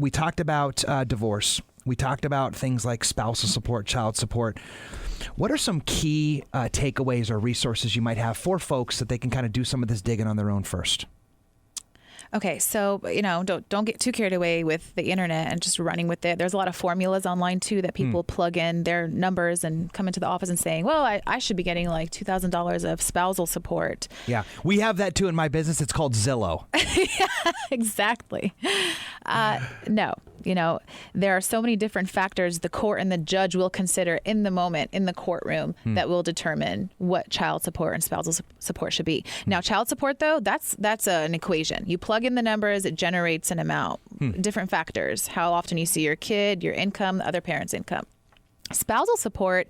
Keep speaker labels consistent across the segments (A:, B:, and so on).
A: we talked about divorce. We talked about things like spousal support, child support. What are some key takeaways or resources you might have for folks that they can kind of do some of this digging on their own first?
B: Okay, so don't get too carried away with the internet and just running with it. There's a lot of formulas online too that people plug in their numbers and come into the office and saying, "Well, I should be getting like $2,000 of spousal support."
A: Yeah, we have that too in my business. It's called Zillow.
B: Yeah, exactly. No, there are so many different factors the court and the judge will consider in the moment in the courtroom that will determine what child support and spousal support should be. Now, child support though, that's an equation. You plug in the numbers, it generates an amount. Different factors: how often you see your kid, your income, the other parent's income. Spousal support,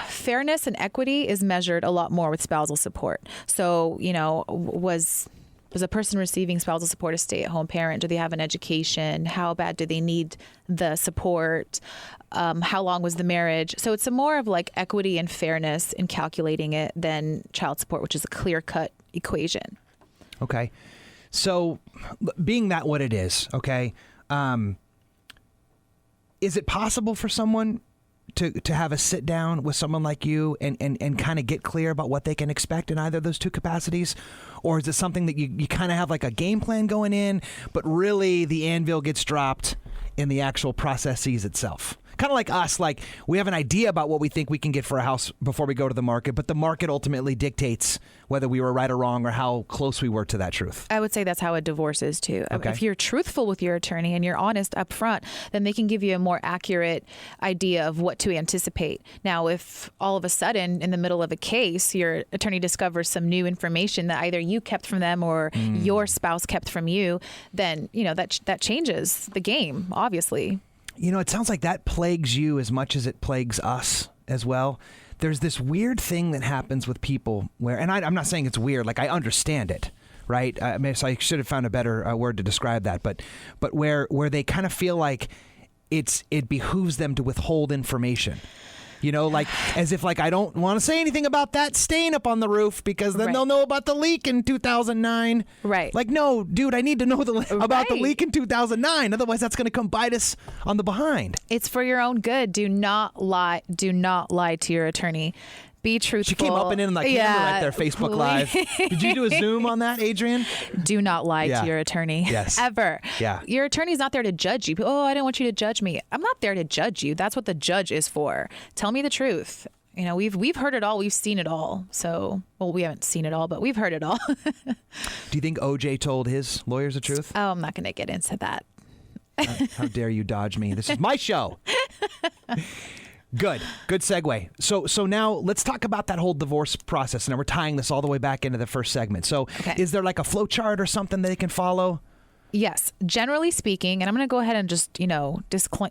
B: fairness and equity is measured a lot more with spousal support. So, was a person receiving spousal support a stay-at-home parent? Do they have an education? How bad do they need the support? How long was the marriage? So it's more of like equity and fairness in calculating it than child support, which is a clear-cut equation.
A: Okay. So being that what it is, okay, is it possible for someone to have a sit down with someone like you and kind of get clear about what they can expect in either of those two capacities? Or is it something that you kind of have like a game plan going in, but really the anvil gets dropped in the actual processes itself? Kind of like us, like we have an idea about what we think we can get for a house before we go to the market, but the market ultimately dictates whether we were right or wrong or how close we were to that truth.
B: I would say that's how a divorce is too.
A: Okay.
B: If you're truthful with your attorney and you're honest up front, then they can give you a more accurate idea of what to anticipate. Now, if all of a sudden in the middle of a case, your attorney discovers some new information that either you kept from them or your spouse kept from you, then, that changes the game, obviously.
A: It sounds like that plagues you as much as it plagues us as well. There's this weird thing that happens with people where, and I'm not saying it's weird, like I understand it, right? So I should have found a better word to describe that, but where they kind of feel like it behooves them to withhold information. Like as if like I don't want to say anything about that stain up on the roof because then they'll know about the leak in 2009.
B: Right.
A: Like, no, dude, I need to know about the leak in 2009. Otherwise, that's going to come bite us on the behind.
B: It's for your own good. Do not lie. Do not lie to your attorney. Be truthful.
A: She came up and in on that camera right there, Facebook Live. Did you do a Zoom on that, Adrian?
B: Do not lie to your attorney.
A: Yes.
B: Ever.
A: Yeah.
B: Your attorney's not there to judge you. Oh, I don't want you to judge me. I'm not there to judge you. That's what the judge is for. Tell me the truth. We've heard it all. We've seen it all. So, we haven't seen it all, but we've heard it all.
A: Do you think OJ told his lawyers the truth?
B: Oh, I'm not going to get into that.
A: How dare you dodge me? This is my show. Good segue. So now let's talk about that whole divorce process. Now we're tying this all the way back into the first segment. So Is there like a flow chart or something that they can follow?
B: Yes. Generally speaking, and I'm going to go ahead and just,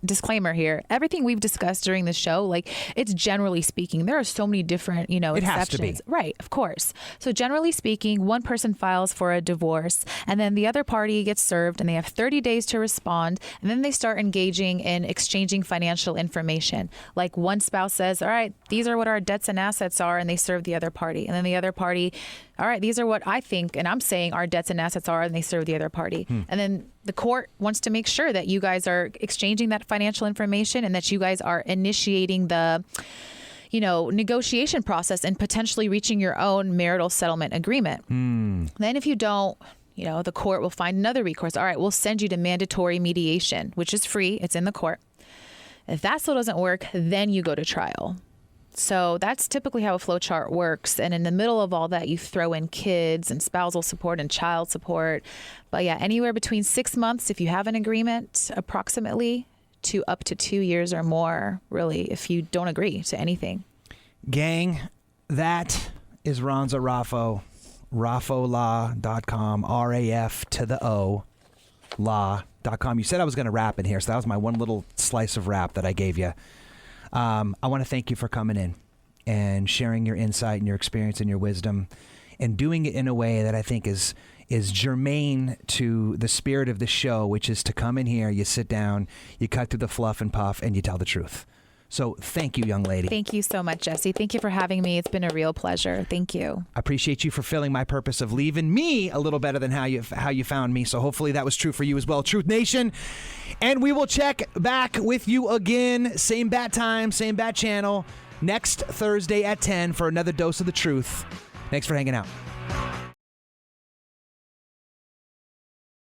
B: disclaimer here. Everything we've discussed during the show, like it's generally speaking, there are so many different, exceptions.
A: It has to be.
B: Right. Of course. So generally speaking, one person files for a divorce and then the other party gets served and they have 30 days to respond. And then they start engaging in exchanging financial information. Like one spouse says, all right, these are what our debts and assets are. And they serve the other party. And then the other party, all right, these are what I think and I'm saying our debts and assets are, and they serve the other party. And then the court wants to make sure that you guys are exchanging that financial information and that you guys are initiating the, negotiation process and potentially reaching your own marital settlement agreement. Then if you don't, the court will find another recourse. All right, we'll send you to mandatory mediation, which is free. It's in the court. If that still doesn't work, then you go to trial. So that's typically how a flow chart works. And in the middle of all that, you throw in kids and spousal support and child support. But yeah, anywhere between 6 months, if you have an agreement, approximately, to up to 2 years or more, really, if you don't agree to anything.
A: Gang, that is Ronza Rafo, rafolaw.com, RAF to the O, law.com. You said I was going to rap in here, so that was my one little slice of rap that I gave you. I want to thank you for coming in and sharing your insight and your experience and your wisdom and doing it in a way that I think is germane to the spirit of the show, which is to come in here, you sit down, you cut through the fluff and puff, and you tell the truth. So thank you, young lady.
B: Thank you so much, Jesse. Thank you for having me. It's been a real pleasure. Thank you.
A: I appreciate you for filling my purpose of leaving me a little better than how you found me. So hopefully that was true for you as well, Truth Nation. And we will check back with you again, same bat time, same bat channel, next Thursday at 10 for another dose of the truth. Thanks for hanging out.